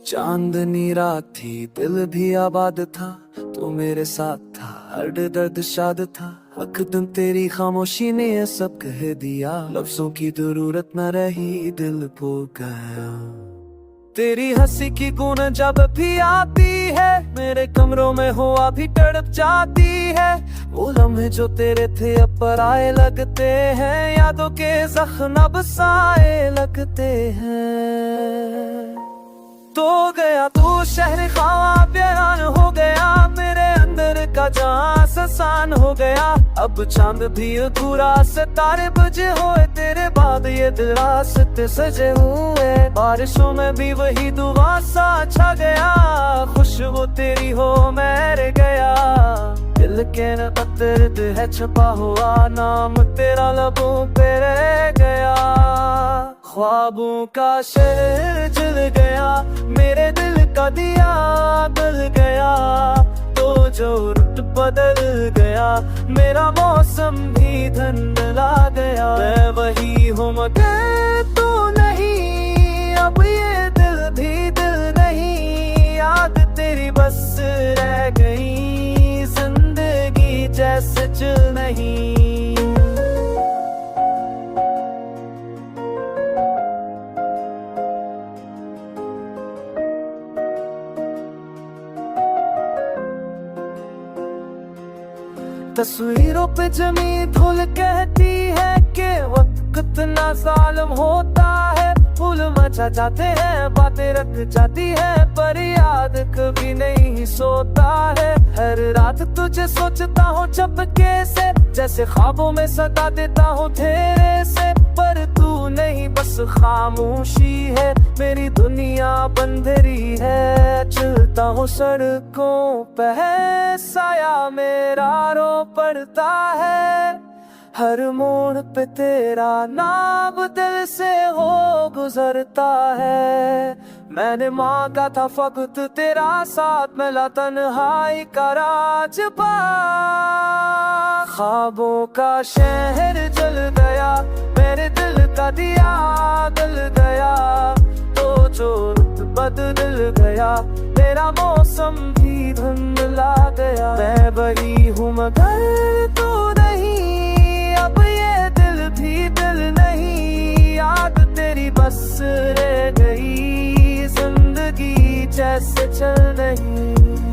चांदनी रात थी, दिल भी आबाद था, तो मेरे साथ था, हर दर्द शाद था। अकदम तेरी खामोशी ने ये सब कह दिया, लफ्जों की जरूरत न रही, दिल भूल गया। तेरी हंसी की गूंज जब भी आती है, मेरे कमरों में हवा भी तड़प जाती है। वो लम्हे जो तेरे थे अब पराए लगते हैं, यादों के जख्म अब साए लगते हैं। तो गया तू शहर ख्वाब बयान हो गया, मेरे अंदर का जहां ससान हो गया। अब चांद भी अधूरा, सितारे बजे हुए तेरे बाद, ये दिल रास्ते सजे हुए। बारिशों में भी वही दुआ सा छा गया, खुशबू तेरी हो मैं रह गया। दिल के न दर्द है छुपा हुआ, नाम तेरा लबों पे रह गया। ख्वाबों का शहर जल गया, मेरे दिल का दिया गल गया। तो जो रुत बदल गया, मेरा मौसम भी धुंधला गया। मैं वही हूँ मगर तू नहीं, अब ये दिल भी दिल नहीं। याद तेरी बस रह गई, जिंदगी जैसे चल नहीं। तस्वीरों पे जमी धूल कहती है कि वक्त कितना जालिम होता है। फूल मचा जाते हैं, बातें रख जाती है, पर याद कभी नहीं सोता है। हर रात तुझे सोचता हूँ चपके से, जैसे ख्वाबों में सदा देता हूँ तेरे से। पर तू नहीं, बस खामोशी है, मेरी दुनिया बंधरी है। चलता हूँ सड़कों पे, साया मेरा रो पड़ता है। हर मोड़ पे तेरा नाम दिल से हो गुजरता है। मैंने मांगा था फकत तेरा साथ, मिला तन्हाई का राजपा। ख्वाबों का शहर जल गया, मेरे दिल का दिया गल गया। तो जो रुत बदल गया, तेरा मौसम भी धुंधला गया। मैं वही हूँ मगर तू नहीं, अब ये दिल भी दिल नहीं। याद तेरी बस रह गई, जिंदगी जैसे चल नहीं।